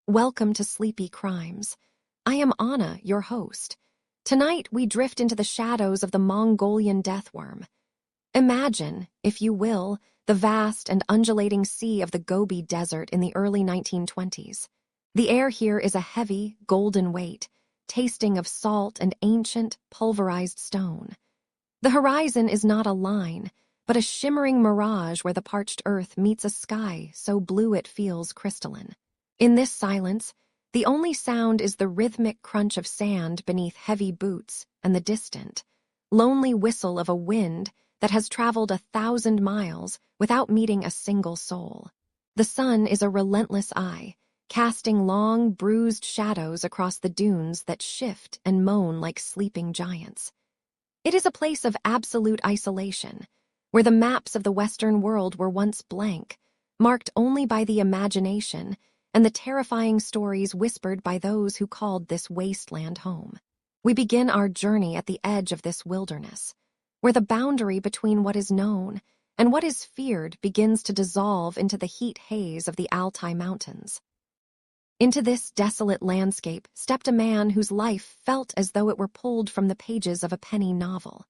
Welcome to Sleepy Crimes. I am Anna, your host. Tonight, we drift into the shadows of the Mongolian Death Worm. Imagine, if you will, the vast and undulating sea of the Gobi Desert in the early 1920s. The air here is a heavy, golden weight, tasting of salt and ancient, pulverized stone. The horizon is not a line, but a shimmering mirage where the parched earth meets a sky so blue it feels crystalline. In this silence, the only sound is the rhythmic crunch of sand beneath heavy boots and the distant, lonely whistle of a wind that has traveled 1,000 miles without meeting a single soul. The sun is a relentless eye, casting long, bruised shadows across the dunes that shift and moan like sleeping giants. It is a place of absolute isolation, where the maps of the Western world were once blank, marked only by the imagination and the terrifying stories whispered by those who called this wasteland home. We begin our journey at the edge of this wilderness, where the boundary between what is known and what is feared begins to dissolve into the heat haze of the Altai Mountains. Into this desolate landscape stepped a man whose life felt as though it were pulled from the pages of a penny novel.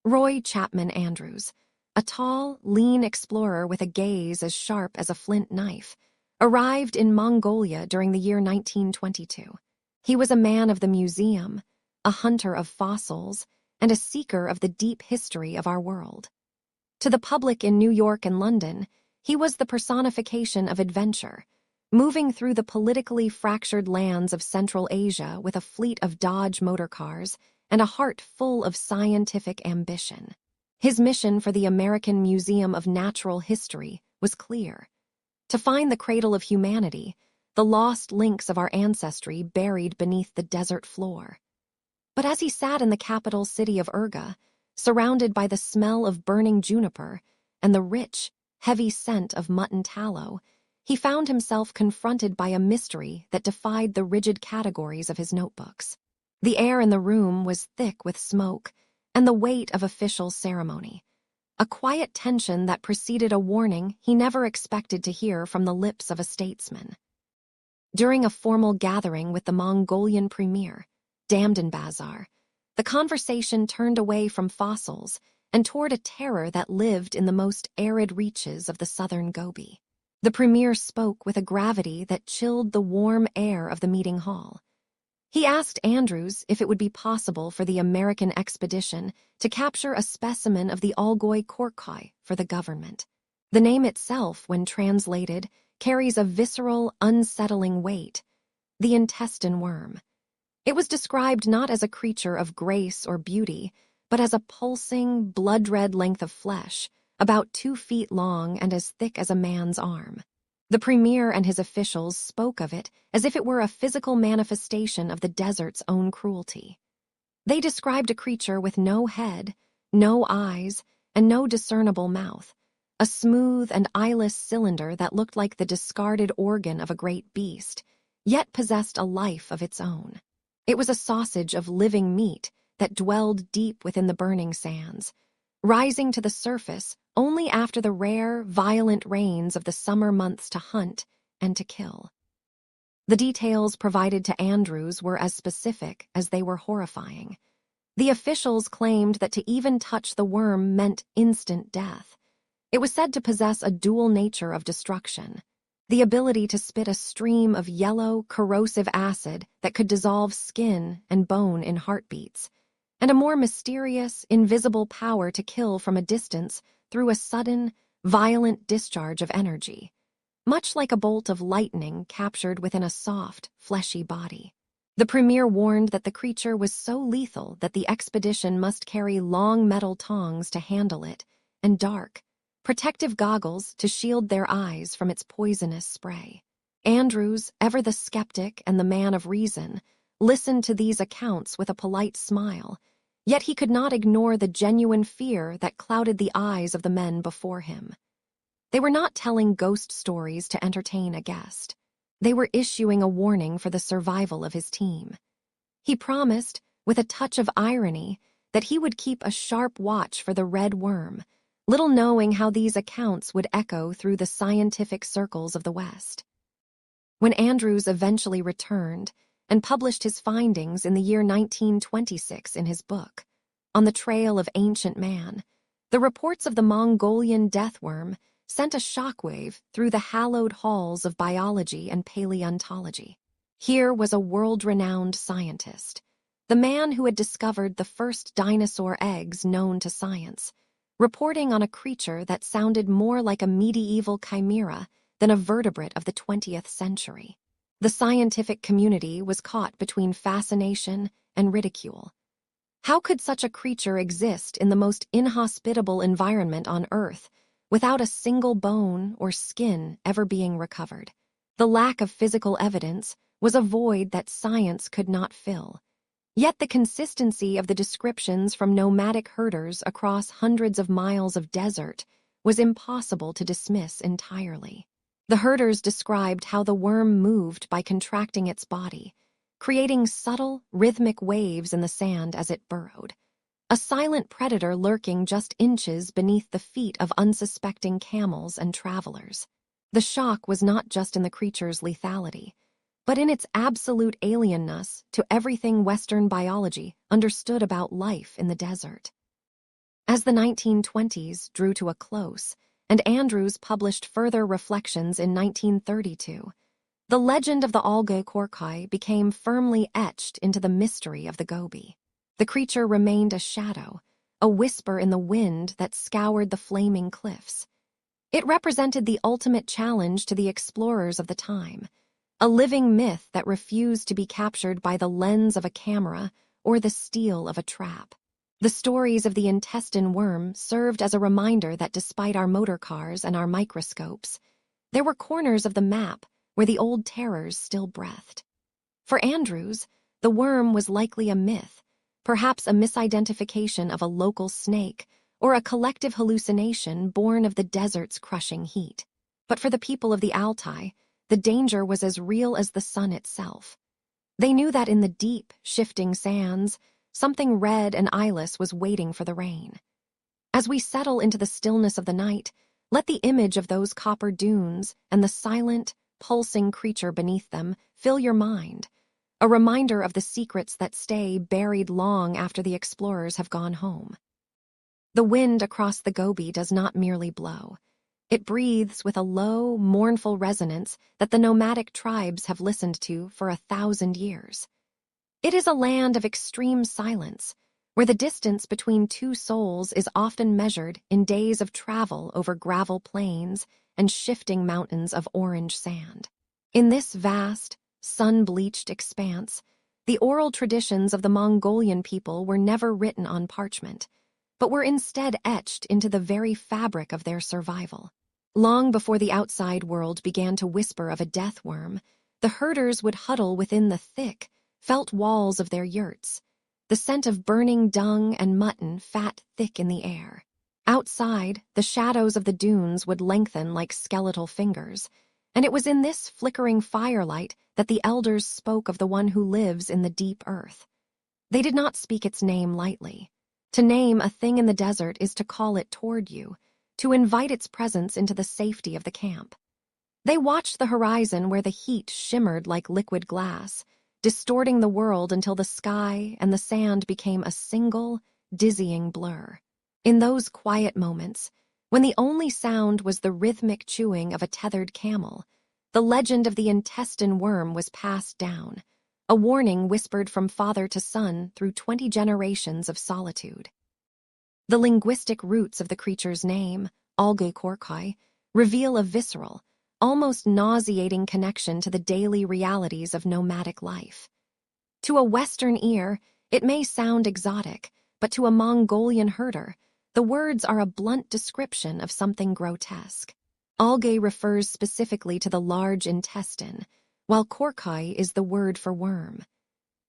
Roy Chapman Andrews, a tall, lean explorer with a gaze as sharp as a flint knife, arrived in Mongolia during the year 1922. He was a man of the museum, a hunter of fossils, and a seeker of the deep history of our world. To the public in New York and London, he was the personification of adventure, moving through the politically fractured lands of Central Asia with a fleet of Dodge motor cars and a heart full of scientific ambition. His mission for the American Museum of Natural History was clear: to find the cradle of humanity, the lost links of our ancestry buried beneath the desert floor. But as he sat in the capital city of Urga, surrounded by the smell of burning juniper and the rich, heavy scent of mutton tallow, he found himself confronted by a mystery that defied the rigid categories of his notebooks. The air in the room was thick with smoke and the weight of official ceremony, a quiet tension that preceded a warning he never expected to hear from the lips of a statesman. During a formal gathering with the Mongolian premier, Damdenbazar, the conversation turned away from fossils and toward a terror that lived in the most arid reaches of the southern Gobi. The premier spoke with a gravity that chilled the warm air of the meeting hall. He asked Andrews if it would be possible for the American expedition to capture a specimen of the Algoi Korkai for the government. The name itself, when translated, carries a visceral, unsettling weight: the intestine worm. It was described not as a creature of grace or beauty, but as a pulsing, blood-red length of flesh, about 2 feet long and as thick as a man's arm. The premier and his officials spoke of it as if it were a physical manifestation of the desert's own cruelty. They described a creature with no head, no eyes, and no discernible mouth, a smooth and eyeless cylinder that looked like the discarded organ of a great beast, yet possessed a life of its own. It was a sausage of living meat that dwelled deep within the burning sands, rising to the surface only after the rare, violent rains of the summer months to hunt and to kill. The details provided to Andrews were as specific as they were horrifying. The officials claimed that to even touch the worm meant instant death. It was said to possess a dual nature of destruction: the ability to spit a stream of yellow, corrosive acid that could dissolve skin and bone in heartbeats, and a more mysterious, invisible power to kill from a distance through a sudden, violent discharge of energy, much like a bolt of lightning captured within a soft, fleshy body. The premier warned that the creature was so lethal that the expedition must carry long metal tongs to handle it, and dark, protective goggles to shield their eyes from its poisonous spray. Andrews, ever the skeptic and the man of reason, listened to these accounts with a polite smile, yet he could not ignore the genuine fear that clouded the eyes of the men before him. They were not telling ghost stories to entertain a guest. They were issuing a warning for the survival of his team. He promised, with a touch of irony, that he would keep a sharp watch for the red worm, little knowing how these accounts would echo through the scientific circles of the West. When Andrews eventually returned and published his findings in the year 1926 in his book, On the Trail of Ancient Man, the reports of the Mongolian death worm sent a shockwave through the hallowed halls of biology and paleontology. Here was a world-renowned scientist, the man who had discovered the first dinosaur eggs known to science, reporting on a creature that sounded more like a medieval chimera than a vertebrate of the 20th century. The scientific community was caught between fascination and ridicule. How could such a creature exist in the most inhospitable environment on Earth without a single bone or skin ever being recovered? The lack of physical evidence was a void that science could not fill. Yet the consistency of the descriptions from nomadic herders across hundreds of miles of desert was impossible to dismiss entirely. The herders described how the worm moved by contracting its body, creating subtle, rhythmic waves in the sand as it burrowed, a silent predator lurking just inches beneath the feet of unsuspecting camels and travelers. The shock was not just in the creature's lethality, but in its absolute alienness to everything Western biology understood about life in the desert. As the 1920s drew to a close, and Andrews published further reflections in 1932, the legend of the Algö Korkai became firmly etched into the mystery of the Gobi. The creature remained a shadow, a whisper in the wind that scoured the flaming cliffs. It represented the ultimate challenge to the explorers of the time, a living myth that refused to be captured by the lens of a camera or the steel of a trap. The stories of the intestine worm served as a reminder that despite our motor cars and our microscopes, there were corners of the map where the old terrors still breathed. For Andrews, the worm was likely a myth, perhaps a misidentification of a local snake or a collective hallucination born of the desert's crushing heat. But for the people of the Altai, the danger was as real as the sun itself. They knew that in the deep, shifting sands, something red and eyeless was waiting for the rain. As we settle into the stillness of the night, let the image of those copper dunes and the silent, pulsing creature beneath them fill your mind, a reminder of the secrets that stay buried long after the explorers have gone home. The wind across the Gobi does not merely blow. It breathes with a low, mournful resonance that the nomadic tribes have listened to for 1,000 years. It is a land of extreme silence, where the distance between two souls is often measured in days of travel over gravel plains and shifting mountains of orange sand. In this vast, sun-bleached expanse, the oral traditions of the Mongolian people were never written on parchment, but were instead etched into the very fabric of their survival. Long before the outside world began to whisper of a death worm, the herders would huddle within the thick, felt walls of their yurts, the scent of burning dung and mutton fat thick in the air. Outside, the shadows of the dunes would lengthen like skeletal fingers, and it was in this flickering firelight that the elders spoke of the one who lives in the deep earth. They did not speak its name lightly. To name a thing in the desert is to call it toward you, to invite its presence into the safety of the camp. They watched the horizon where the heat shimmered like liquid glass, distorting the world until the sky and the sand became a single, dizzying blur. In those quiet moments, when the only sound was the rhythmic chewing of a tethered camel, the legend of the intestine worm was passed down, a warning whispered from father to son through 20 generations of solitude. The linguistic roots of the creature's name, Algö Korkai, reveal a visceral, almost nauseating connection to the daily realities of nomadic life. To a Western ear, it may sound exotic, but to a Mongolian herder, the words are a blunt description of something grotesque. Algö refers specifically to the large intestine, while Korkai is the word for worm.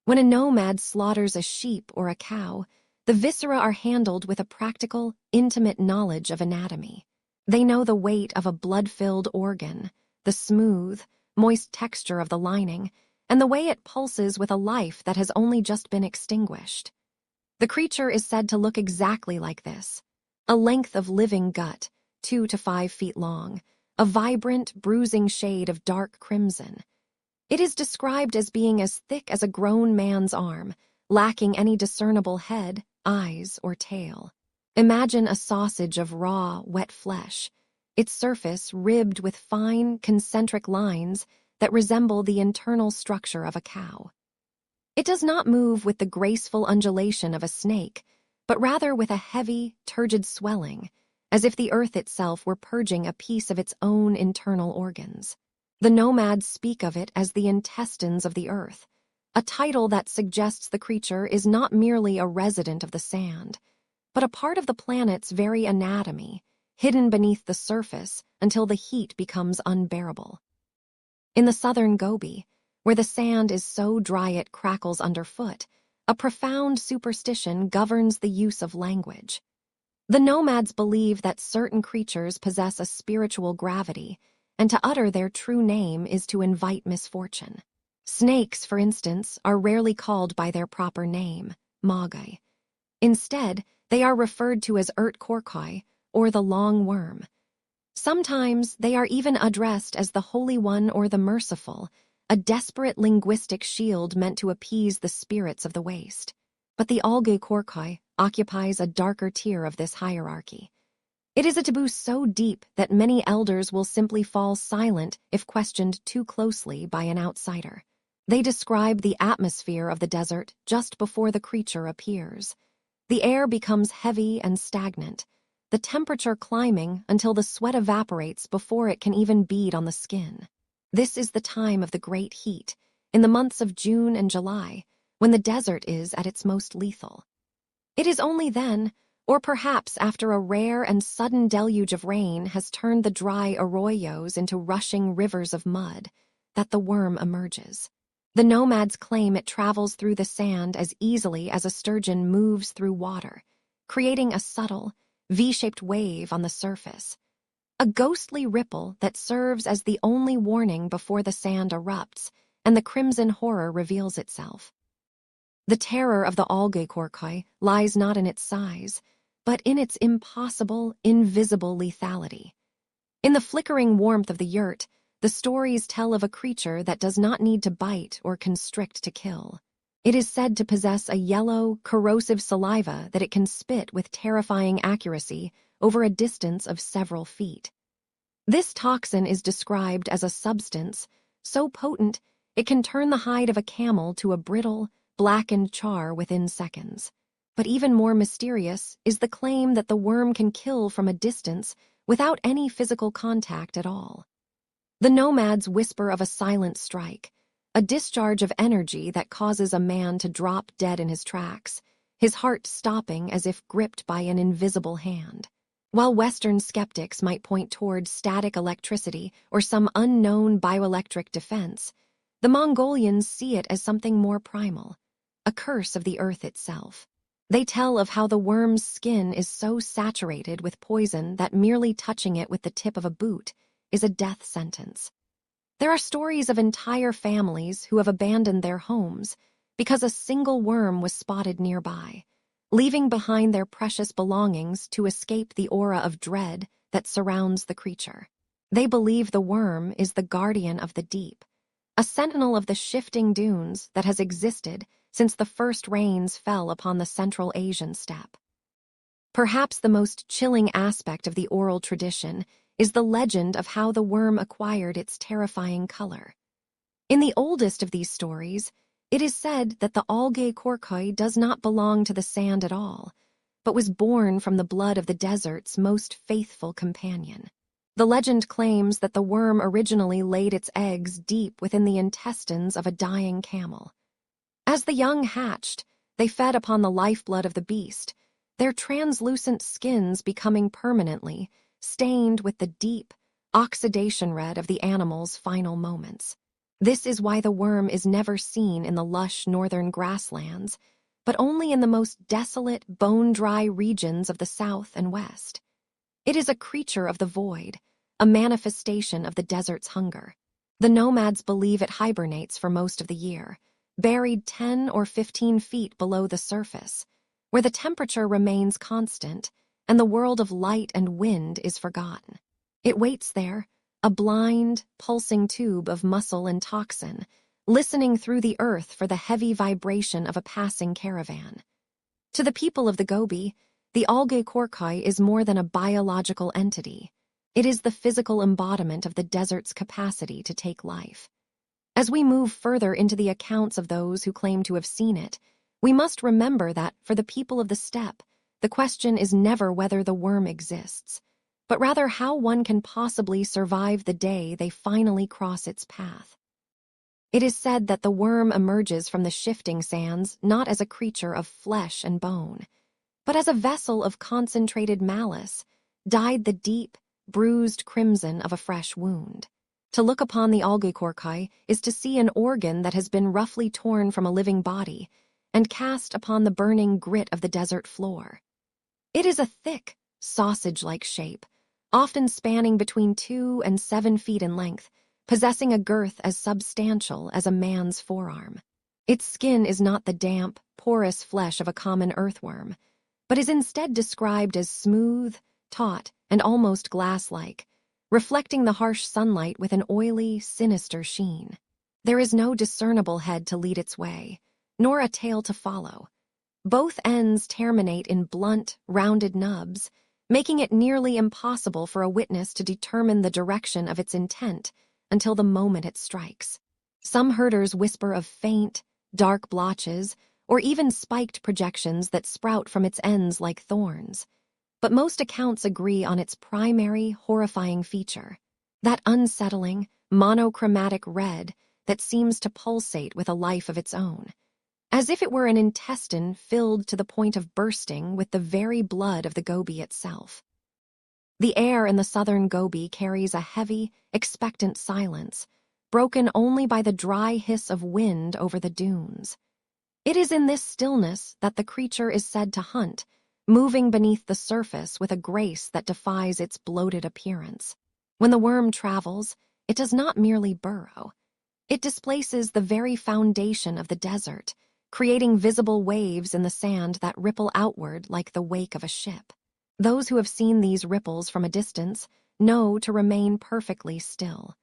When a nomad slaughters a sheep or a cow, the viscera are handled with a practical, intimate knowledge of anatomy. They know the weight of a blood-filled organ, the smooth, moist texture of the lining, and the way it pulses with a life that has only just been extinguished. The creature is said to look exactly like this, a length of living gut, 2 to 5 feet long, a vibrant, bruising shade of dark crimson, It is described as being as thick as a grown man's arm, lacking any discernible head, eyes, or tail. Imagine a sausage of raw, wet flesh, its surface ribbed with fine, concentric lines that resemble the internal structure of a cow. It does not move with the graceful undulation of a snake, but rather with a heavy, turgid swelling, as if the earth itself were purging a piece of its own internal organs. The nomads speak of it as the intestines of the earth, a title that suggests the creature is not merely a resident of the sand, but a part of the planet's very anatomy, hidden beneath the surface until the heat becomes unbearable. In the southern Gobi, where the sand is so dry it crackles underfoot, a profound superstition governs the use of language. The nomads believe that certain creatures possess a spiritual gravity, and to utter their true name is to invite misfortune. Snakes, for instance, are rarely called by their proper name, Magai. Instead, they are referred to as Korkoi, or the long worm. Sometimes they are even addressed as the Holy One or the Merciful, a desperate linguistic shield meant to appease the spirits of the waste. But the Korkoi occupies a darker tier of this hierarchy. It is a taboo so deep that many elders will simply fall silent if questioned too closely by an outsider. They describe the atmosphere of the desert just before the creature appears. The air becomes heavy and stagnant, the temperature climbing until the sweat evaporates before it can even bead on the skin. This is the time of the great heat, in the months of June and July, when the desert is at its most lethal. It is only then, or perhaps after a rare and sudden deluge of rain has turned the dry arroyos into rushing rivers of mud, that the worm emerges. The nomads claim it travels through the sand as easily as a sturgeon moves through water, creating a subtle, V-shaped wave on the surface. A ghostly ripple that serves as the only warning before the sand erupts and the crimson horror reveals itself. The terror of the Korkoi lies not in its size, but in its impossible, invisible lethality. In the flickering warmth of the yurt, the stories tell of a creature that does not need to bite or constrict to kill. It is said to possess a yellow, corrosive saliva that it can spit with terrifying accuracy over a distance of several feet. This toxin is described as a substance so potent it can turn the hide of a camel to a brittle, blackened char within seconds. But even more mysterious is the claim that the worm can kill from a distance without any physical contact at all. The nomads whisper of a silent strike, a discharge of energy that causes a man to drop dead in his tracks, his heart stopping as if gripped by an invisible hand. While Western skeptics might point toward static electricity or some unknown bioelectric defense, the Mongolians see it as something more primal, a curse of the earth itself. They tell of how the worm's skin is so saturated with poison that merely touching it with the tip of a boot is a death sentence. There are stories of entire families who have abandoned their homes because a single worm was spotted nearby, leaving behind their precious belongings to escape the aura of dread that surrounds the creature. They believe the worm is the guardian of the deep, a sentinel of the shifting dunes that has existed since the first rains fell upon the Central Asian steppe. Perhaps the most chilling aspect of the oral tradition is the legend of how the worm acquired its terrifying color. In the oldest of these stories, it is said that the Korkoi does not belong to the sand at all, but was born from the blood of the desert's most faithful companion. The legend claims that the worm originally laid its eggs deep within the intestines of a dying camel. As the young hatched, they fed upon the lifeblood of the beast, their translucent skins becoming permanently stained with the deep, oxidation red of the animal's final moments. This is why the worm is never seen in the lush northern grasslands, but only in the most desolate, bone-dry regions of the south and west. It is a creature of the void, a manifestation of the desert's hunger. The nomads believe it hibernates for most of the year, buried 10 or 15 feet below the surface, where the temperature remains constant and the world of light and wind is forgotten. It waits there, a blind, pulsing tube of muscle and toxin, listening through the earth for the heavy vibration of a passing caravan. To the people of the Gobi, the algae korkai is more than a biological entity. It is the physical embodiment of the desert's capacity to take life. As we move further into the accounts of those who claim to have seen it, we must remember that, for the people of the steppe, the question is never whether the worm exists, but rather how one can possibly survive the day they finally cross its path. It is said that the worm emerges from the shifting sands not as a creature of flesh and bone, but as a vessel of concentrated malice, dyed the deep, bruised crimson of a fresh wound. To look upon the algae korkai is to see an organ that has been roughly torn from a living body and cast upon the burning grit of the desert floor. It is a thick, sausage-like shape, often spanning between 2 and 7 feet in length, possessing a girth as substantial as a man's forearm. Its skin is not the damp, porous flesh of a common earthworm, but is instead described as smooth, taut, and almost glass-like, reflecting the harsh sunlight with an oily, sinister sheen. There is no discernible head to lead its way, nor a tail to follow. Both ends terminate in blunt, rounded nubs, making it nearly impossible for a witness to determine the direction of its intent until the moment it strikes. Some herders whisper of faint, dark blotches, or even spiked projections that sprout from its ends like thorns. But most accounts agree on its primary, horrifying feature, that unsettling, monochromatic red that seems to pulsate with a life of its own, as if it were an intestine filled to the point of bursting with the very blood of the Gobi itself. The air in the southern Gobi carries a heavy, expectant silence, broken only by the dry hiss of wind over the dunes. It is in this stillness that the creature is said to hunt, moving beneath the surface with a grace that defies its bloated appearance. When the worm travels, it does not merely burrow. It displaces the very foundation of the desert, creating visible waves in the sand that ripple outward like the wake of a ship. Those who have seen these ripples from a distance know to remain perfectly still.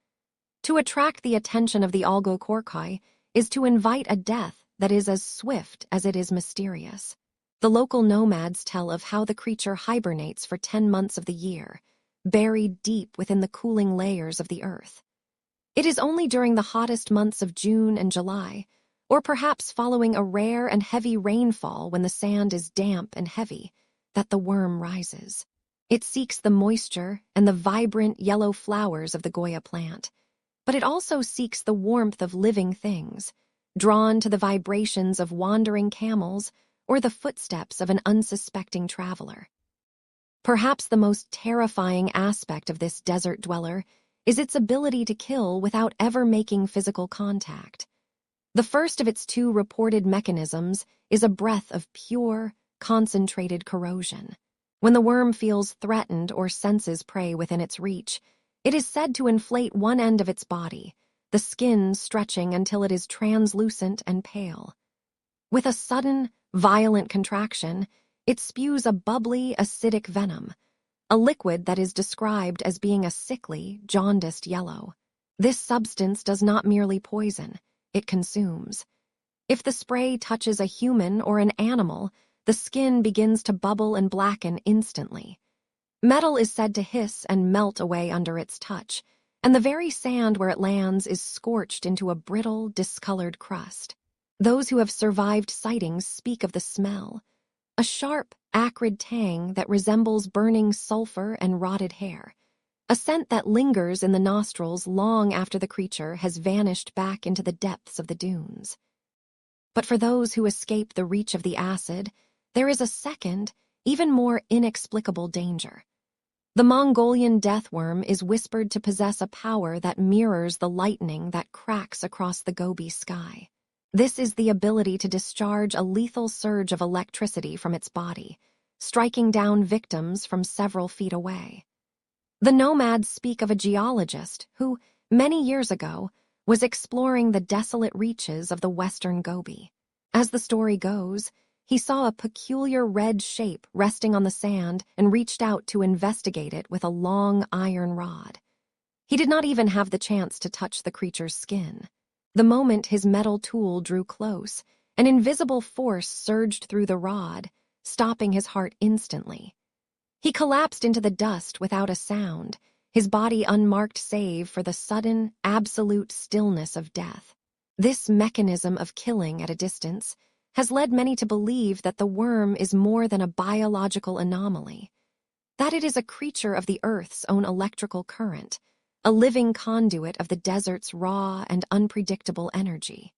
To attract the attention of the algae korkai is to invite a death that is as swift as it is mysterious. The local nomads tell of how the creature hibernates for 10 months of the year, buried deep within the cooling layers of the earth. It is only during the hottest months of June and July, or perhaps following a rare and heavy rainfall when the sand is damp and heavy, that the worm rises. It seeks the moisture and the vibrant yellow flowers of the Goya plant, but it also seeks the warmth of living things, drawn to the vibrations of wandering camels or the footsteps of an unsuspecting traveler. Perhaps the most terrifying aspect of this desert dweller is its ability to kill without ever making physical contact. The first of its 2 reported mechanisms is a breath of pure, concentrated corrosion. When the worm feels threatened or senses prey within its reach, it is said to inflate one end of its body, the skin stretching until it is translucent and pale. With a sudden, violent contraction, it spews a bubbly, acidic venom, a liquid that is described as being a sickly, jaundiced yellow. This substance does not merely poison, it consumes. If the spray touches a human or an animal, the skin begins to bubble and blacken instantly. Metal is said to hiss and melt away under its touch, and the very sand where it lands is scorched into a brittle, discolored crust. Those who have survived sightings speak of the smell, a sharp, acrid tang that resembles burning sulfur and rotted hair, a scent that lingers in the nostrils long after the creature has vanished back into the depths of the dunes. But for those who escape the reach of the acid, there is a second, even more inexplicable danger. The Mongolian death worm is whispered to possess a power that mirrors the lightning that cracks across the Gobi sky. This is the ability to discharge a lethal surge of electricity from its body, striking down victims from several feet away. The nomads speak of a geologist who, many years ago, was exploring the desolate reaches of the western Gobi. As the story goes, he saw a peculiar red shape resting on the sand and reached out to investigate it with a long iron rod. He did not even have the chance to touch the creature's skin. The moment his metal tool drew close, an invisible force surged through the rod, stopping his heart instantly. He collapsed into the dust without a sound, his body unmarked save for the sudden, absolute stillness of death. This mechanism of killing at a distance has led many to believe that the worm is more than a biological anomaly, that it is a creature of the Earth's own electrical current, a living conduit of the desert's raw and unpredictable energy.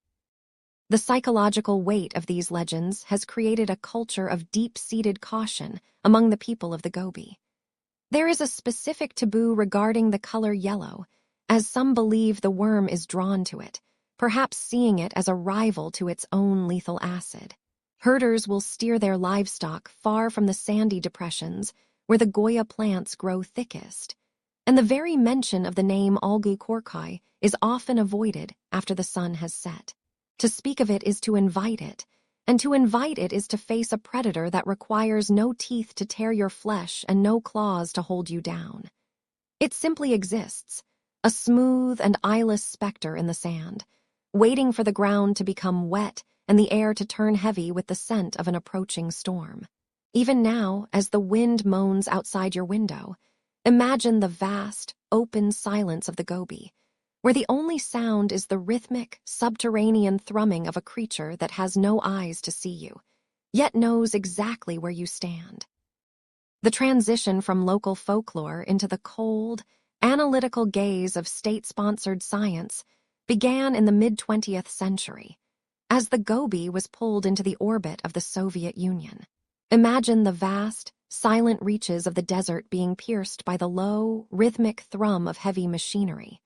The psychological weight of these legends has created a culture of deep-seated caution among the people of the Gobi. There is a specific taboo regarding the color yellow, as some believe the worm is drawn to it, perhaps seeing it as a rival to its own lethal acid. Herders will steer their livestock far from the sandy depressions where the Goya plants grow thickest, and the very mention of the name Algu Korkai is often avoided after the sun has set. To speak of it is to invite it, and to invite it is to face a predator that requires no teeth to tear your flesh and no claws to hold you down. It simply exists, a smooth and eyeless specter in the sand, waiting for the ground to become wet and the air to turn heavy with the scent of an approaching storm. Even now, as the wind moans outside your window, imagine the vast, open silence of the Gobi, where the only sound is the rhythmic, subterranean thrumming of a creature that has no eyes to see you, yet knows exactly where you stand. The transition from local folklore into the cold, analytical gaze of state-sponsored science began in the mid-20th century, as the Gobi was pulled into the orbit of the Soviet Union. Imagine the vast, silent reaches of the desert being pierced by the low, rhythmic thrum of heavy machinery.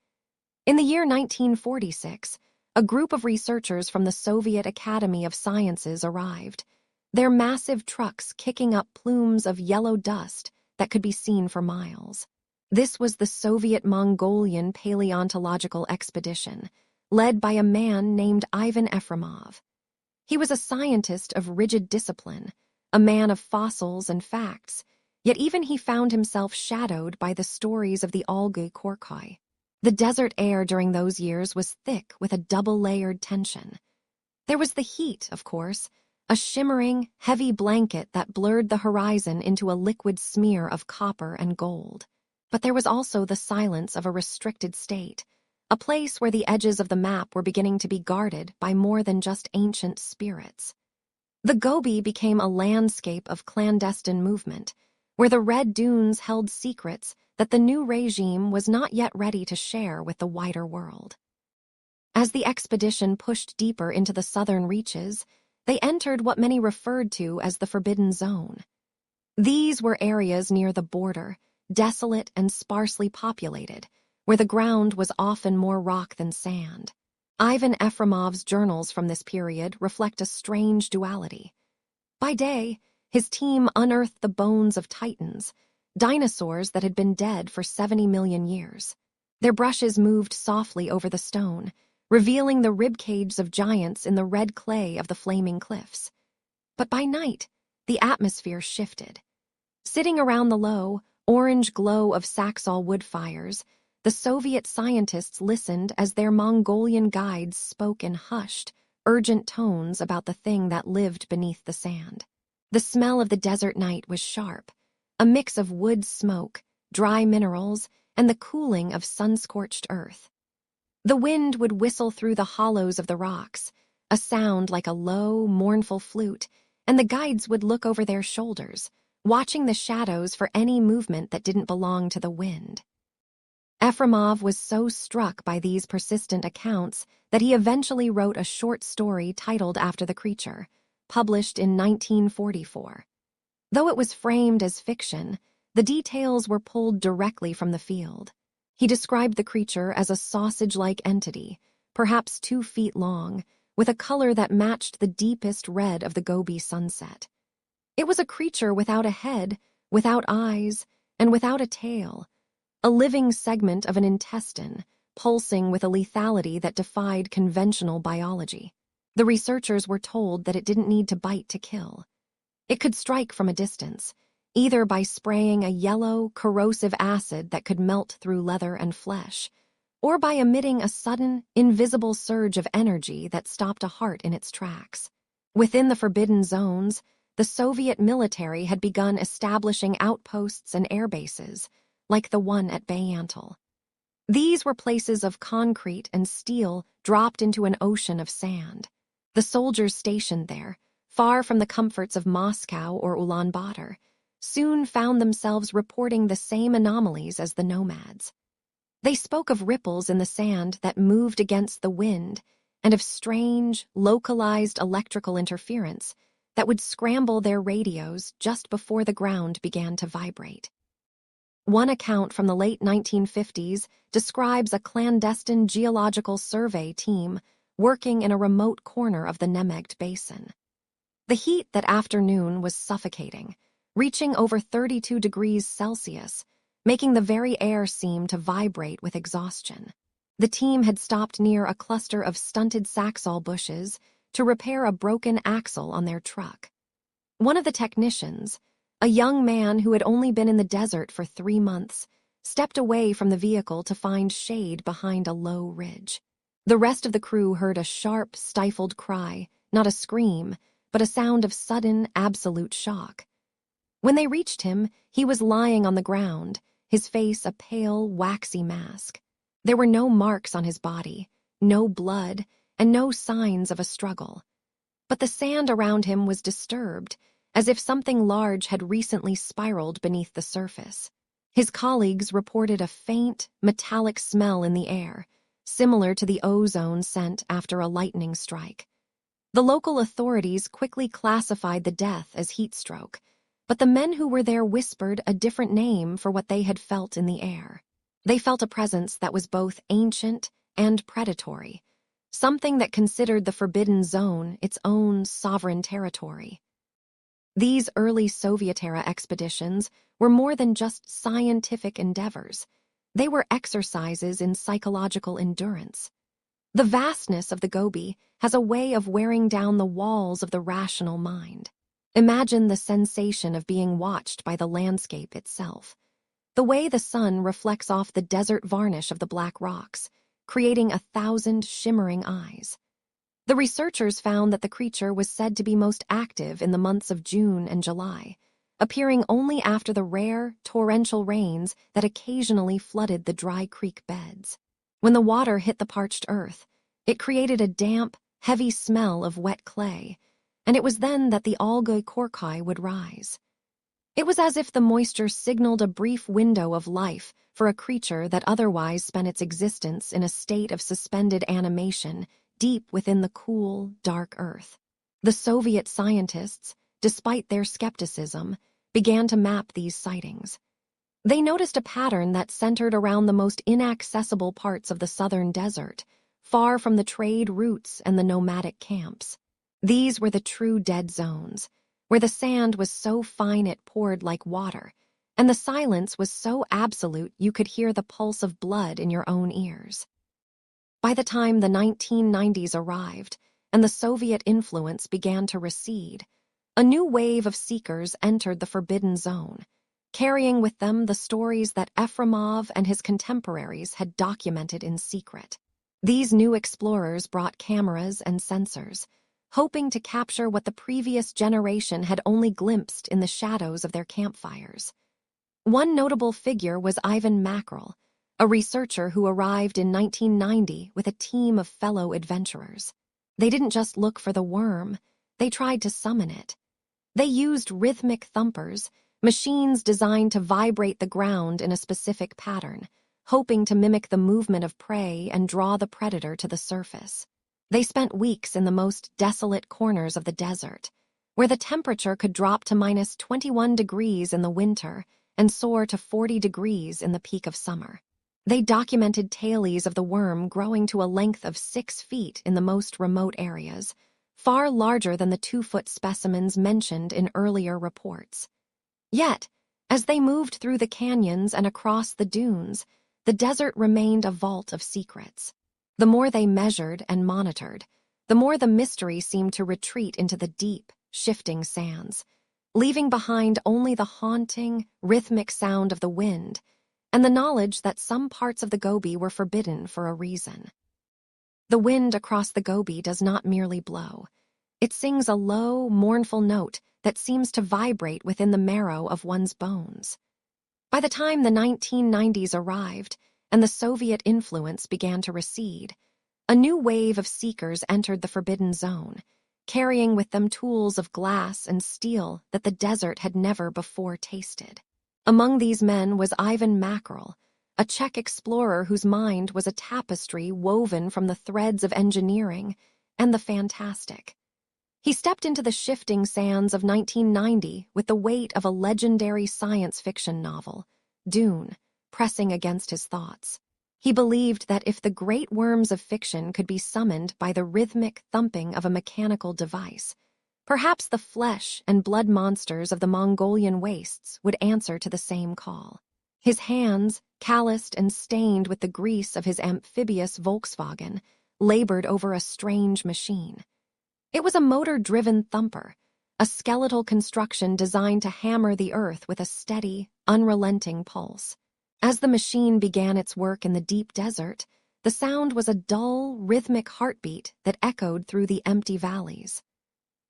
In the year 1946, a group of researchers from the Soviet Academy of Sciences arrived, their massive trucks kicking up plumes of yellow dust that could be seen for miles. This was the Soviet Mongolian Paleontological Expedition, led by a man named Ivan Efremov. He was a scientist of rigid discipline, a man of fossils and facts, yet even he found himself shadowed by the stories of the Algu Korkai. The desert air during those years was thick with a double-layered tension. There was the heat, of course, a shimmering, heavy blanket that blurred the horizon into a liquid smear of copper and gold. But there was also the silence of a restricted state, a place where the edges of the map were beginning to be guarded by more than just ancient spirits. The Gobi became a landscape of clandestine movement, where the red dunes held secrets that the new regime was not yet ready to share with the wider world. As the expedition pushed deeper into the southern reaches, they entered what many referred to as the Forbidden Zone. These were areas near the border, desolate and sparsely populated, where the ground was often more rock than sand. Ivan Efremov's journals from this period reflect a strange duality. By day, his team unearthed the bones of titans, dinosaurs that had been dead for 70 million years. Their brushes moved softly over the stone, revealing the ribcages of giants in the red clay of the flaming cliffs. But by night, the atmosphere shifted. Sitting around the low, orange glow of Saxol wood fires, the Soviet scientists listened as their Mongolian guides spoke in hushed, urgent tones about the thing that lived beneath the sand. The smell of the desert night was sharp, a mix of wood smoke, dry minerals, and the cooling of sun-scorched earth. The wind would whistle through the hollows of the rocks, a sound like a low, mournful flute, and the guides would look over their shoulders, watching the shadows for any movement that didn't belong to the wind. Efremov was so struck by these persistent accounts that he eventually wrote a short story titled after the creature, published in 1944. Though it was framed as fiction, the details were pulled directly from the field. He described the creature as a sausage-like entity, perhaps 2 feet long, with a color that matched the deepest red of the Gobi sunset. It was a creature without a head, without eyes, and without a tail, a living segment of an intestine, pulsing with a lethality that defied conventional biology. The researchers were told that it didn't need to bite to kill. It could strike from a distance, either by spraying a yellow, corrosive acid that could melt through leather and flesh, or by emitting a sudden, invisible surge of energy that stopped a heart in its tracks. Within the forbidden zones, the Soviet military had begun establishing outposts and air bases, like the one at Bayantul. These were places of concrete and steel dropped into an ocean of sand. The soldiers stationed there, far from the comforts of Moscow or Ulaanbaatar, soon found themselves reporting the same anomalies as the nomads. They spoke of ripples in the sand that moved against the wind and of strange, localized electrical interference that would scramble their radios just before the ground began to vibrate. One account from the late 1950s describes a clandestine geological survey team working in a remote corner of the Nemegt Basin. The heat that afternoon was suffocating, reaching over 32 degrees Celsius, making the very air seem to vibrate with exhaustion. The team had stopped near a cluster of stunted saxaul bushes to repair a broken axle on their truck. One of the technicians, a young man who had only been in the desert for 3 months, stepped away from the vehicle to find shade behind a low ridge. The rest of the crew heard a sharp, stifled cry, not a scream, but a sound of sudden, absolute shock. When they reached him, he was lying on the ground, his face a pale, waxy mask. There were no marks on his body, no blood, and no signs of a struggle. But the sand around him was disturbed, as if something large had recently spiraled beneath the surface. His colleagues reported a faint, metallic smell in the air, similar to the ozone scent after a lightning strike. The local authorities quickly classified the death as heat stroke, but the men who were there whispered a different name for what they had felt in the air. They felt a presence that was both ancient and predatory, something that considered the forbidden zone its own sovereign territory. These early Soviet-era expeditions were more than just scientific endeavors. They were exercises in psychological endurance. The vastness of the Gobi has a way of wearing down the walls of the rational mind. Imagine the sensation of being watched by the landscape itself. The way the sun reflects off the desert varnish of the black rocks, creating 1,000 shimmering eyes. The researchers found that the creature was said to be most active in the months of June and July, appearing only after the rare, torrential rains that occasionally flooded the dry creek beds. When the water hit the parched earth, it created a damp, heavy smell of wet clay, and it was then that the algae corci would rise. It was as if the moisture signaled a brief window of life for a creature that otherwise spent its existence in a state of suspended animation deep within the cool, dark earth. The Soviet scientists, despite their skepticism, began to map these sightings. They noticed a pattern that centered around the most inaccessible parts of the southern desert, far from the trade routes and the nomadic camps. These were the true dead zones, where the sand was so fine it poured like water, and the silence was so absolute you could hear the pulse of blood in your own ears. By the time the 1990s arrived and the Soviet influence began to recede, a new wave of seekers entered the forbidden zone, carrying with them the stories that Efremov and his contemporaries had documented in secret. These new explorers brought cameras and sensors, hoping to capture what the previous generation had only glimpsed in the shadows of their campfires. One notable figure was Ivan Mackerel, a researcher who arrived in 1990 with a team of fellow adventurers. They didn't just look for the worm, they tried to summon it. They used rhythmic thumpers, machines designed to vibrate the ground in a specific pattern, hoping to mimic the movement of prey and draw the predator to the surface. They spent weeks in the most desolate corners of the desert, where the temperature could drop to minus 21 degrees in the winter and soar to 40 degrees in the peak of summer. They documented tailies of the worm growing to a length of 6 feet in the most remote areas, far larger than the 2-foot specimens mentioned in earlier reports. Yet, as they moved through the canyons and across the dunes, the desert remained a vault of secrets. The more they measured and monitored, the more the mystery seemed to retreat into the deep, shifting sands. leaving behind only the haunting, rhythmic sound of the wind and the knowledge that some parts of the Gobi were forbidden for a reason. The wind across the Gobi does not merely blow. It sings a low, mournful note that seems to vibrate within the marrow of one's bones. By the time the 1990s arrived and the Soviet influence began to recede, a new wave of seekers entered the forbidden zone, carrying with them tools of glass and steel that the desert had never before tasted. Among these men was Ivan Mackerel, a Czech explorer whose mind was a tapestry woven from the threads of engineering and the fantastic. He stepped into the shifting sands of 1990 with the weight of a legendary science fiction novel, Dune, pressing against his thoughts. He believed that if the great worms of fiction could be summoned by the rhythmic thumping of a mechanical device, perhaps the flesh and blood monsters of the Mongolian wastes would answer to the same call. His hands, calloused and stained with the grease of his amphibious Volkswagen, labored over a strange machine. It was a motor-driven thumper, a skeletal construction designed to hammer the earth with a steady, unrelenting pulse. As the machine began its work in the deep desert, the sound was a dull, rhythmic heartbeat that echoed through the empty valleys.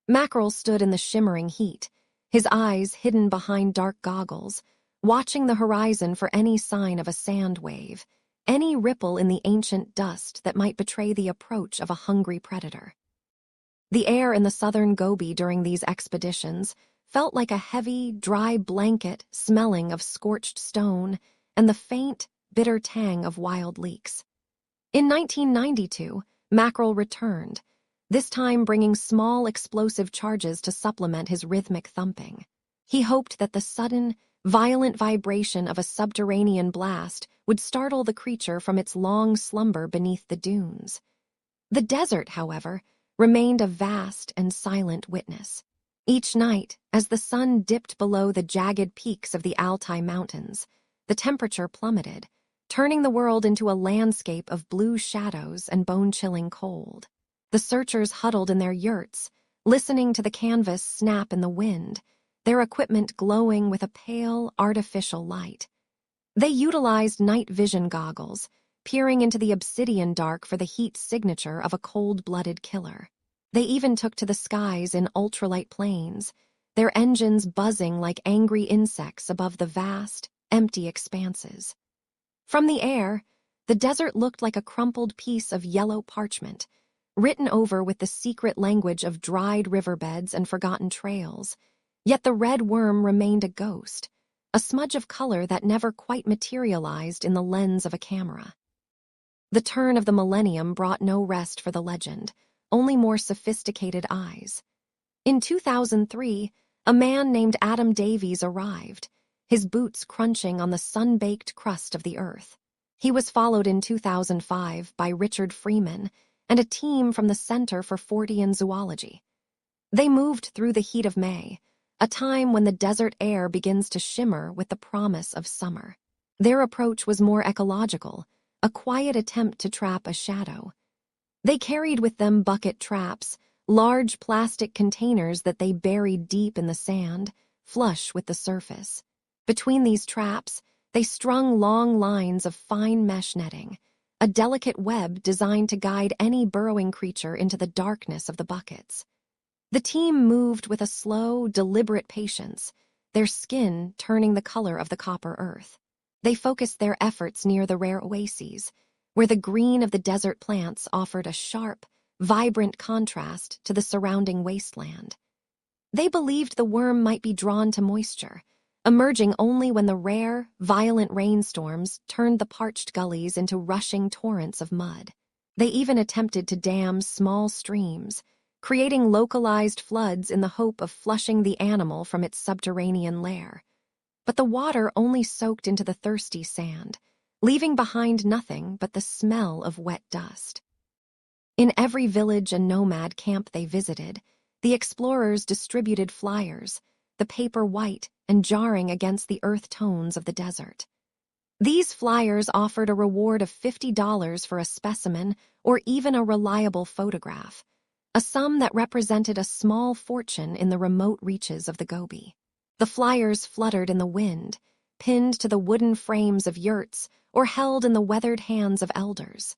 Mackerel stood in the shimmering heat, his eyes hidden behind dark goggles, watching the horizon for any sign of a sand wave, any ripple in the ancient dust that might betray the approach of a hungry predator. The air in the southern Gobi during these expeditions felt like a heavy, dry blanket smelling of scorched stone and the faint, bitter tang of wild leeks. In 1992, Mackerel returned, this time bringing small explosive charges to supplement his rhythmic thumping. He hoped that the sudden, violent vibration of a subterranean blast would startle the creature from its long slumber beneath the dunes. The desert, however, remained a vast and silent witness. Each night, as the sun dipped below the jagged peaks of the Altai Mountains, the temperature plummeted, turning the world into a landscape of blue shadows and bone-chilling cold. The searchers huddled in their yurts, listening to the canvas snap in the wind, their equipment glowing with a pale, artificial light. They utilized night vision goggles, peering into the obsidian dark for the heat signature of a cold-blooded killer. They even took to the skies in ultralight planes, their engines buzzing like angry insects above the vast, empty expanses. From the air, the desert looked like a crumpled piece of yellow parchment, written over with the secret language of dried riverbeds and forgotten trails. Yet the red worm remained a ghost, a smudge of color that never quite materialized in the lens of a camera. The turn of the millennium brought no rest for the legend, only more sophisticated eyes. In 2003, a man named Adam Davies arrived, his boots crunching on the sun-baked crust of the earth. He was followed in 2005 by Richard Freeman and a team from the Center for Fortean Zoology. They moved through the heat of May, a time when the desert air begins to shimmer with the promise of summer. Their approach was more ecological, a quiet attempt to trap a shadow. They carried with them bucket traps, large plastic containers that they buried deep in the sand, flush with the surface. Between these traps, they strung long lines of fine mesh netting, a delicate web designed to guide any burrowing creature into the darkness of the buckets. The team moved with a slow, deliberate patience, their skin turning the color of the copper earth. They focused their efforts near the rare oases, where the green of the desert plants offered a sharp, vibrant contrast to the surrounding wasteland. They believed the worm might be drawn to moisture, emerging only when the rare, violent rainstorms turned the parched gullies into rushing torrents of mud. They even attempted to dam small streams, creating localized floods in the hope of flushing the animal from its subterranean lair. But the water only soaked into the thirsty sand, leaving behind nothing but the smell of wet dust. In every village and nomad camp they visited, the explorers distributed flyers, the paper white and jarring against the earth tones of the desert. These flyers offered a reward of $50 for a specimen or even a reliable photograph, a sum that represented a small fortune in the remote reaches of the Gobi. The flyers fluttered in the wind, pinned to the wooden frames of yurts or held in the weathered hands of elders.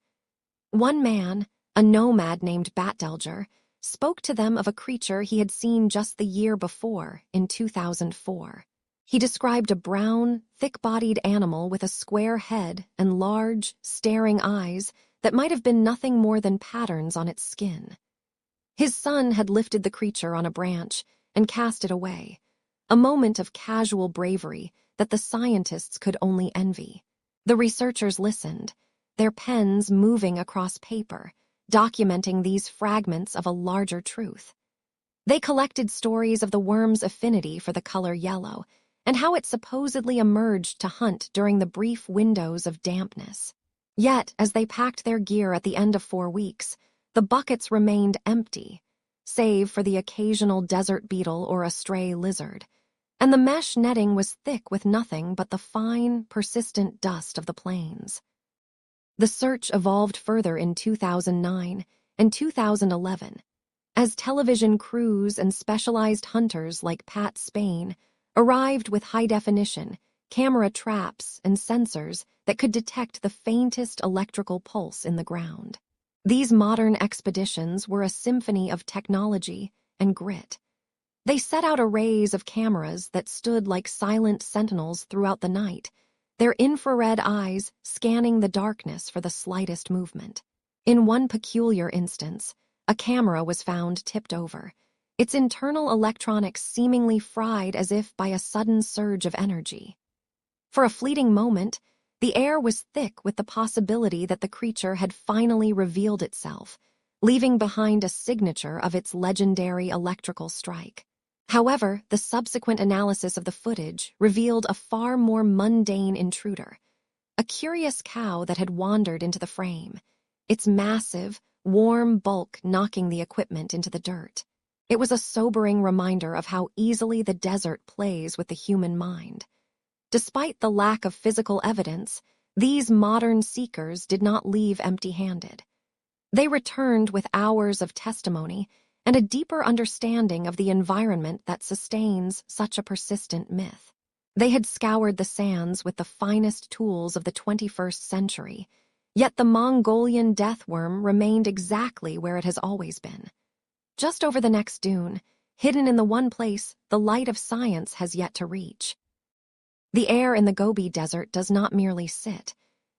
One man, a nomad named Batdelger, spoke to them of a creature he had seen just the year before, in 2004. He described a brown, thick-bodied animal with a square head and large, staring eyes that might have been nothing more than patterns on its skin. His son had lifted the creature on a branch and cast it away, a moment of casual bravery that the scientists could only envy. The researchers listened, their pens moving across paper, documenting these fragments of a larger truth. They collected stories of the worm's affinity for the color yellow and how it supposedly emerged to hunt during the brief windows of dampness. Yet, as they packed their gear at the end of 4 weeks, the buckets remained empty, save for the occasional desert beetle or a stray lizard, and the mesh netting was thick with nothing but the fine, persistent dust of the plains. The search evolved further in 2009 and 2011, as television crews and specialized hunters like Pat Spain arrived with high-definition, camera traps and sensors that could detect the faintest electrical pulse in the ground. These modern expeditions were a symphony of technology and grit. They set out arrays of cameras that stood like silent sentinels throughout the night, their infrared eyes scanning the darkness for the slightest movement. In one peculiar instance, a camera was found tipped over, its internal electronics seemingly fried as if by a sudden surge of energy. For a fleeting moment, the air was thick with the possibility that the creature had finally revealed itself, leaving behind a signature of its legendary electrical strike. However, the subsequent analysis of the footage revealed a far more mundane intruder, a curious cow that had wandered into the frame, its massive, warm bulk knocking the equipment into the dirt. It was a sobering reminder of how easily the desert plays with the human mind. Despite the lack of physical evidence, these modern seekers did not leave empty-handed. They returned with hours of testimony and a deeper understanding of the environment that sustains such a persistent myth. They had scoured the sands with the finest tools of the 21st century, yet the Mongolian death worm remained exactly where it has always been. Just over the next dune, hidden in the one place the light of science has yet to reach. The air in the Gobi Desert does not merely sit.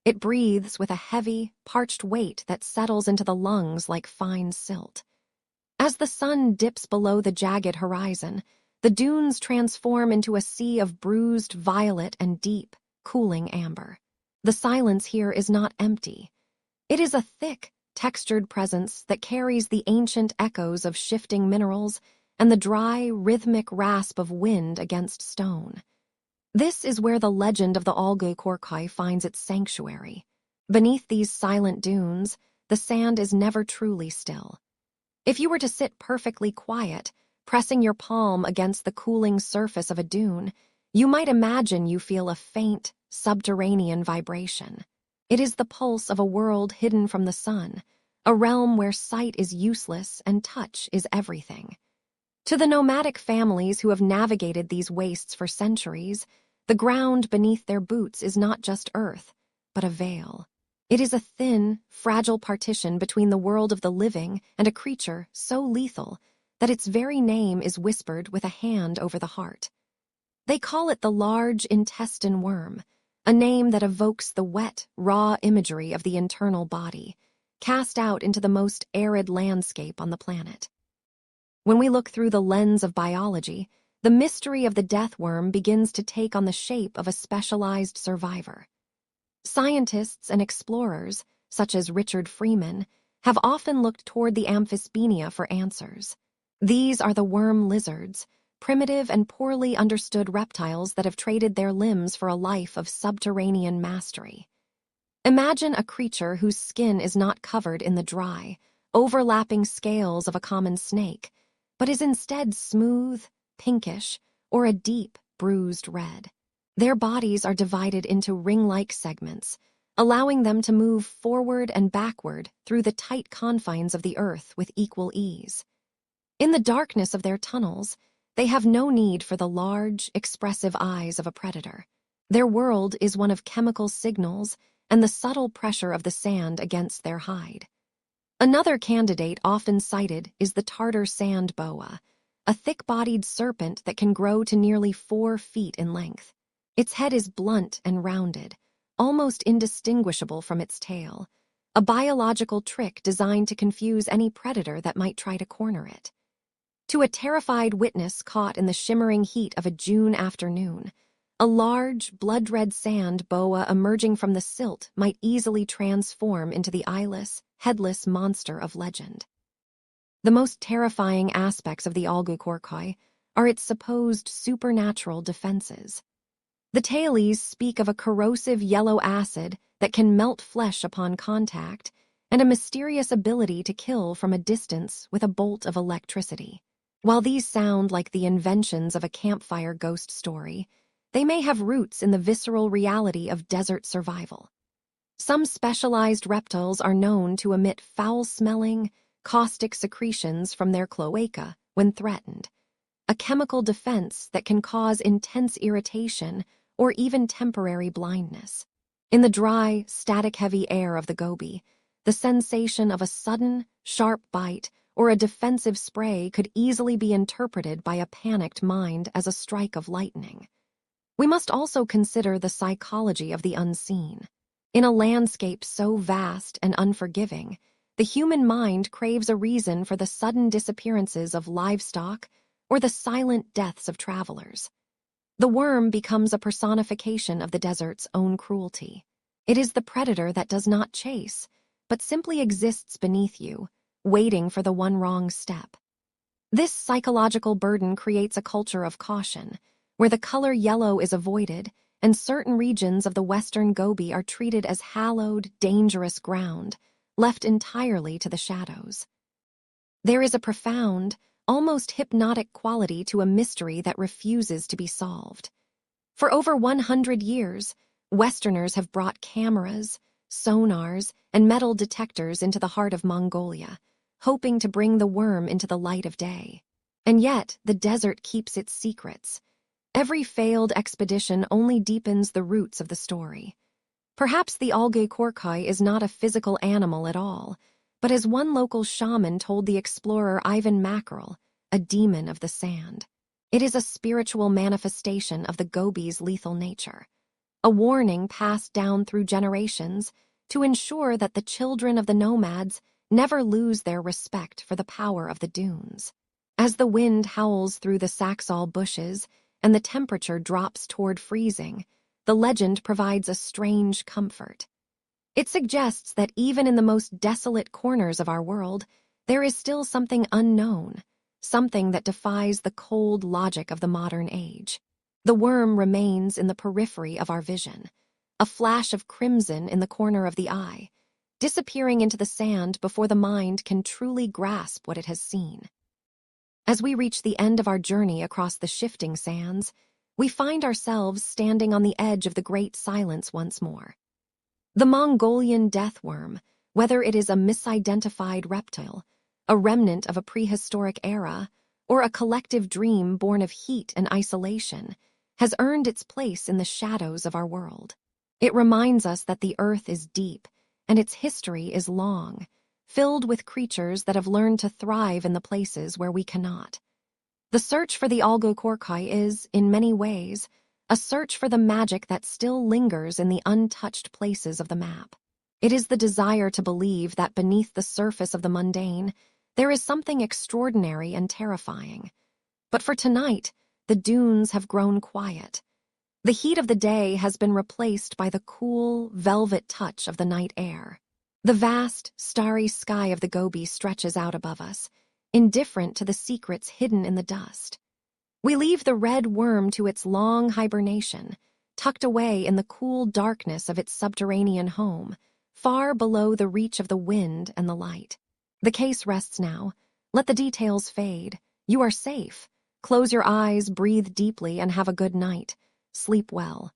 It breathes with a heavy, parched weight that settles into the lungs like fine silt. As the sun dips below the jagged horizon, the dunes transform into a sea of bruised violet and deep, cooling amber. The silence here is not empty. It is a thick, textured presence that carries the ancient echoes of shifting minerals and the dry, rhythmic rasp of wind against stone. This is where the legend of the Algö Korkai finds its sanctuary. Beneath these silent dunes, the sand is never truly still. If you were to sit perfectly quiet, pressing your palm against the cooling surface of a dune, you might imagine you feel a faint, subterranean vibration. It is the pulse of a world hidden from the sun, a realm where sight is useless and touch is everything. To the nomadic families who have navigated these wastes for centuries, the ground beneath their boots is not just earth, but a veil. It is a thin, fragile partition between the world of the living and a creature so lethal that its very name is whispered with a hand over the heart. They call it the large intestine worm, a name that evokes the wet, raw imagery of the internal body, cast out into the most arid landscape on the planet. When we look through the lens of biology, the mystery of the death worm begins to take on the shape of a specialized survivor. Scientists and explorers, such as Richard Freeman, have often looked toward the amphisbaenia for answers. These are the worm lizards, primitive and poorly understood reptiles that have traded their limbs for a life of subterranean mastery. Imagine a creature whose skin is not covered in the dry, overlapping scales of a common snake, but is instead smooth, pinkish, or a deep, bruised red. Their bodies are divided into ring-like segments, allowing them to move forward and backward through the tight confines of the earth with equal ease. In the darkness of their tunnels, they have no need for the large, expressive eyes of a predator. Their world is one of chemical signals and the subtle pressure of the sand against their hide. Another candidate often cited is the Tartar sand boa, a thick-bodied serpent that can grow to nearly 4 feet in length. Its head is blunt and rounded, almost indistinguishable from its tail, a biological trick designed to confuse any predator that might try to corner it. To a terrified witness caught in the shimmering heat of a June afternoon, a large, blood-red sand boa emerging from the silt might easily transform into the eyeless, headless monster of legend. The most terrifying aspects of the Algokorkoi are its supposed supernatural defenses. The tailies speak of a corrosive yellow acid that can melt flesh upon contact and a mysterious ability to kill from a distance with a bolt of electricity. While these sound like the inventions of a campfire ghost story, they may have roots in the visceral reality of desert survival. Some specialized reptiles are known to emit foul-smelling, caustic secretions from their cloaca when threatened, a chemical defense that can cause intense irritation or even temporary blindness. In the dry, static-heavy air of the Gobi, the sensation of a sudden, sharp bite or a defensive spray could easily be interpreted by a panicked mind as a strike of lightning. We must also consider the psychology of the unseen. In a landscape so vast and unforgiving, the human mind craves a reason for the sudden disappearances of livestock or the silent deaths of travelers. The worm becomes a personification of the desert's own cruelty. It is the predator that does not chase, but simply exists beneath you, waiting for the one wrong step. This psychological burden creates a culture of caution, where the color yellow is avoided and certain regions of the western Gobi are treated as hallowed, dangerous ground, left entirely to the shadows. There is a profound, almost hypnotic quality to a mystery that refuses to be solved. For over 100 years, Westerners have brought cameras, sonars, and metal detectors into the heart of Mongolia, hoping to bring the worm into the light of day. And yet, the desert keeps its secrets. Every failed expedition only deepens the roots of the story. Perhaps the Algokorkoi is not a physical animal at all, but as one local shaman told the explorer Ivan Mackerel, a demon of the sand. It is a spiritual manifestation of the Gobi's lethal nature, a warning passed down through generations to ensure that the children of the nomads never lose their respect for the power of the dunes. As the wind howls through the Saxal bushes and the temperature drops toward freezing, the legend provides a strange comfort. It suggests that even in the most desolate corners of our world, there is still something unknown, something that defies the cold logic of the modern age. The worm remains in the periphery of our vision, a flash of crimson in the corner of the eye, disappearing into the sand before the mind can truly grasp what it has seen. As we reach the end of our journey across the shifting sands, we find ourselves standing on the edge of the great silence once more. The Mongolian death worm, whether it is a misidentified reptile, a remnant of a prehistoric era, or a collective dream born of heat and isolation, has earned its place in the shadows of our world. It reminds us that the earth is deep, and its history is long, filled with creatures that have learned to thrive in the places where we cannot. The search for the Algokorkoi is, in many ways, a search for the magic that still lingers in the untouched places of the map. It is the desire to believe that beneath the surface of the mundane, there is something extraordinary and terrifying. But for tonight, the dunes have grown quiet. The heat of the day has been replaced by the cool, velvet touch of the night air. The vast, starry sky of the Gobi stretches out above us, indifferent to the secrets hidden in the dust. We leave the red worm to its long hibernation, tucked away in the cool darkness of its subterranean home, far below the reach of the wind and the light. The case rests now. Let the details fade. You are safe. Close your eyes, breathe deeply, and have a good night. Sleep well.